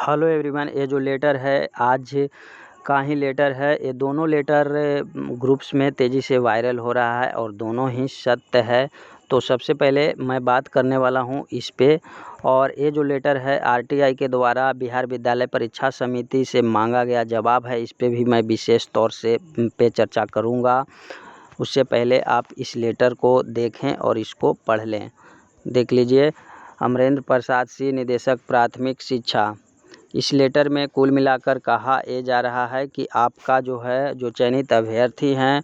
Hello everyone, ये जो letter है आज का ही लेटर है। ये दोनों लेटर ग्रुप्स में तेज़ी से वायरल हो रहा है और दोनों ही सत्य है। तो सबसे पहले मैं बात करने वाला हूँ इस पे। और ये जो लेटर है आरटीआई के द्वारा बिहार विद्यालय परीक्षा समिति से मांगा गया जवाब है। इस पे भी मैं विशेष तौर से चर्चा करूँगा। उससे पहले आप इस लेटर को देखें और इसको पढ़ लें। देख लीजिए। अमरेंद्र प्रसाद सिंह, निदेशक प्राथमिक शिक्षा। इस लेटर में कुल मिलाकर कहा ये जा रहा है कि आपका जो चयनित अभ्यर्थी हैं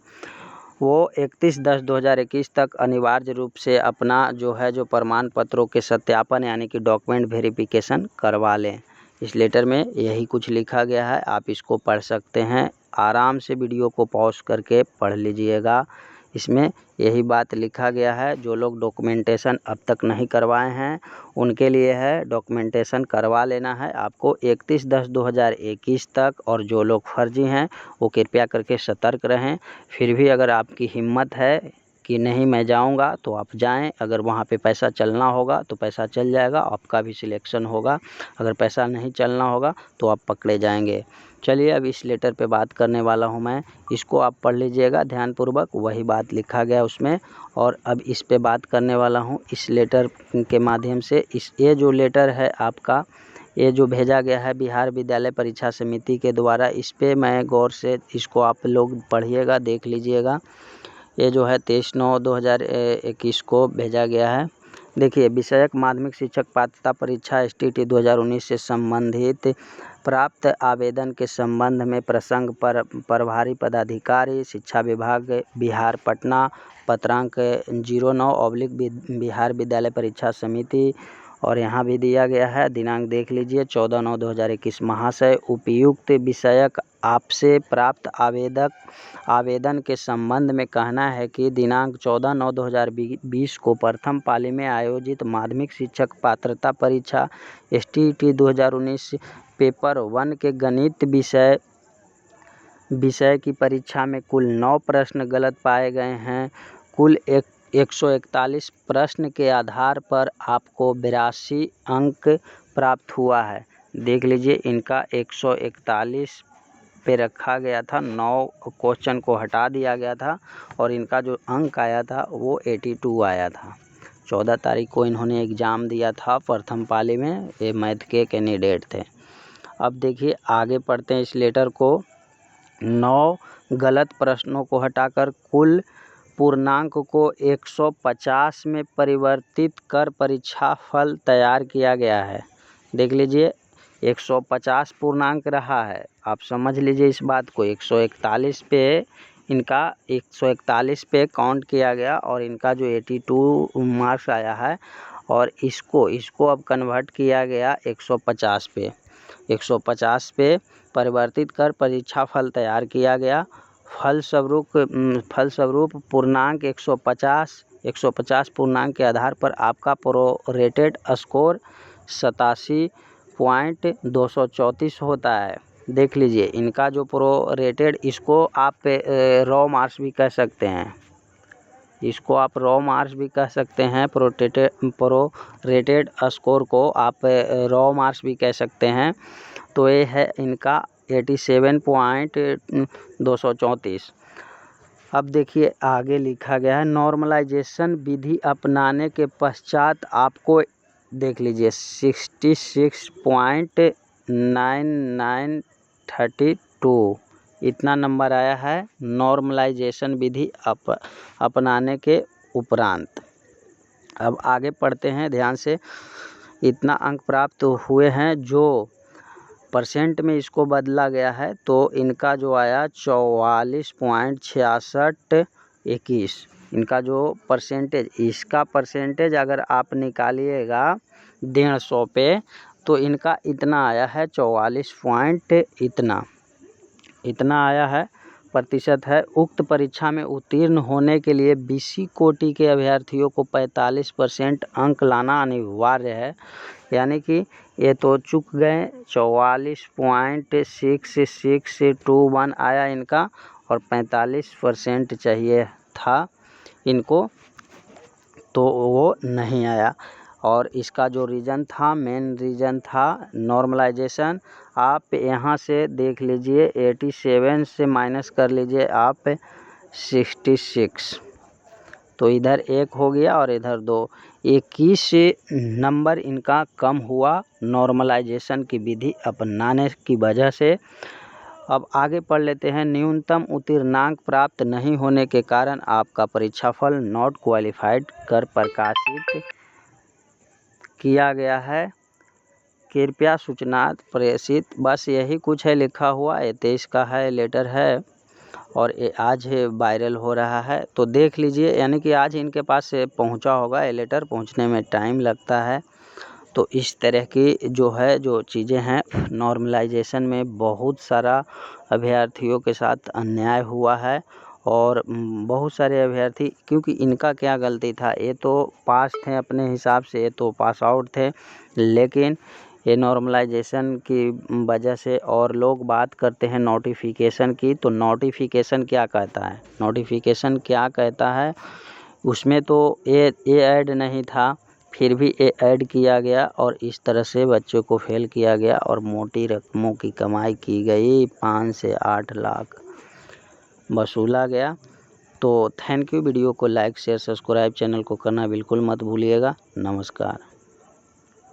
वो 31/10/2021 तक अनिवार्य रूप से अपना जो प्रमाण पत्रों के सत्यापन यानी कि डॉक्यूमेंट वेरिफिकेशन करवा लें। इस लेटर में यही कुछ लिखा गया है, आप इसको पढ़ सकते हैं। आराम से वीडियो को पॉज करके पढ़ लीजिएगा। इसमें यही बात लिखा गया है। जो लोग डॉक्यूमेंटेशन अब तक नहीं करवाए हैं उनके लिए है, डॉक्यूमेंटेशन करवा लेना है आपको 31/10/2021 तक। और जो लोग फर्जी हैं वो कृपया करके सतर्क रहें। फिर भी अगर आपकी हिम्मत है कि नहीं मैं जाऊंगा तो आप जाएं। अगर वहां पे पैसा चलना होगा तो पैसा चल जाएगा, आपका भी सिलेक्शन होगा। अगर पैसा नहीं चलना होगा तो आप पकड़े जाएंगे। चलिए अब इस लेटर पे बात करने वाला हूं मैं। इसको आप पढ़ लीजिएगा ध्यानपूर्वक, वही बात लिखा गया उसमें। और अब इस पे बात करने वाला हूं इस लेटर के माध्यम से। ये जो लेटर है आपका, ये जो भेजा गया है बिहार विद्यालय परीक्षा समिति के द्वारा, इस पे मैं गौर से इसको आप लोग पढ़िएगा, देख लीजिएगा। ये जो है 23/9/2021 को भेजा गया है। देखिए, विषयक माध्यमिक शिक्षक पात्रता परीक्षा STT 2019 से संबंधित प्राप्त आवेदन के संबंध में प्रसंग पर प्रभारी पदाधिकारी शिक्षा विभाग बिहार पटना पत्रांक 09/बिहार विद्यालय परीक्षा समिति। और यहाँ भी दिया गया है, दिनांक देख लीजिए 14/9/2021। महाशय, उपयुक्त विषयक आपसे प्राप्त आवेदन के संबंध में कहना है कि दिनांक 14/9/2020 को प्रथम पाली में आयोजित माध्यमिक शिक्षक पात्रता परीक्षा STT 2019 पेपर 1 के गणित विषय की परीक्षा में कुल 9 प्रश्न गलत पाए गए हैं। कुल 141 प्रश्न के आधार पर आपको 82 अंक प्राप्त हुआ है। देख लीजिए, इनका 141 पे रखा गया था, 9 क्वेश्चन को हटा दिया गया था और इनका जो अंक आया था वो 82 आया था। 14 तारीख को इन्होंने एग्ज़ाम दिया था प्रथम पाली में। ये मैथ के कैंडिडेट थे। अब देखिए आगे पढ़ते हैं इस लेटर को। 9 गलत प्रश्नों को हटाकर कुल पूर्णांक को 150 में परिवर्तित कर परीक्षा फल तैयार किया गया है। देख लीजिए, 150 पूर्णांक रहा है, आप समझ लीजिए इस बात को। 141 पे इनका 141 पे काउंट किया गया और इनका जो 82 मार्क्स आया है और इसको अब कन्वर्ट किया गया 150 पे। 150 पे परिवर्तित कर परीक्षा फल तैयार किया गया। फलस्वरूप पूर्णांक 150 पूर्णांक के आधार पर आपका प्रोरेटेड स्कोर 87.234 होता है। देख लीजिए, इनका जो प्रोरेटेड, इसको आप रॉ मार्क्स भी कह सकते हैं। इसको आप रॉ मार्क्स भी कह सकते हैं। प्रोरेटेड स्कोर को आप रॉ मार्क्स भी कह सकते हैं। तो ये है इनका 87.234। अब देखिए आगे लिखा गया है, नॉर्मलाइजेशन विधि अपनाने के पश्चात आपको देख लीजिए 66.9932 इतना नंबर आया है नॉर्मलाइजेशन विधि अपनाने के उपरांत। अब आगे पढ़ते हैं ध्यान से। इतना अंक प्राप्त हुए हैं, जो परसेंट में इसको बदला गया है तो इनका जो आया 44.6621। इनका जो परसेंटेज, इसका परसेंटेज अगर आप निकालिएगा 150 पे तो इनका इतना आया है 44 पॉइंट इतना आया है प्रतिशत है। उक्त परीक्षा में उत्तीर्ण होने के लिए BC कोटि के अभ्यर्थियों को 45% अंक लाना अनिवार्य है। यानी कि ये तो चूक गए, 44.6621 आया इनका और 45% चाहिए था इनको, तो वो नहीं आया। और इसका जो रीज़न था, मेन रीज़न था नॉर्मलाइजेशन। आप यहाँ से देख लीजिए 87 से माइनस कर लीजिए आप 66, तो इधर 1 हो गया और इधर 2, 21 नंबर इनका कम हुआ नॉर्मलाइजेशन की विधि अपनाने की वजह से। अब आगे पढ़ लेते हैं। न्यूनतम उत्तीर्णांक प्राप्त नहीं होने के कारण आपका परीक्षाफल नॉट क्वालिफाइड कर प्रकाशित किया गया है, कृपया सूचना प्रेषित। बस यही कुछ है लिखा हुआ। ये 23 का है, लेटर है और ये आज वायरल हो रहा है, तो देख लीजिए। यानी कि आज इनके पास पहुंचा होगा, ये लेटर पहुंचने में टाइम लगता है। तो इस तरह की जो चीज़ें हैं, नॉर्मलाइजेशन में बहुत सारा अभ्यर्थियों के साथ अन्याय हुआ है और बहुत सारे अभ्यर्थी, क्योंकि इनका क्या गलती था, ये तो पास थे अपने हिसाब से, ये तो पास आउट थे, लेकिन ये नॉर्मलाइजेशन की वजह से। और लोग बात करते हैं नोटिफिकेशन की, तो नोटिफिकेशन क्या कहता है, नोटिफिकेशन क्या कहता है, उसमें तो ये ऐड नहीं था, फिर भी ये ऐड किया गया और इस तरह से बच्चों को फेल किया गया और मोटी रकमों की कमाई की गई। 5 से 8 लाख वसूला गया। तो थैंक यू। वीडियो को लाइक शेयर सब्सक्राइब चैनल को करना बिल्कुल मत भूलिएगा। नमस्कार।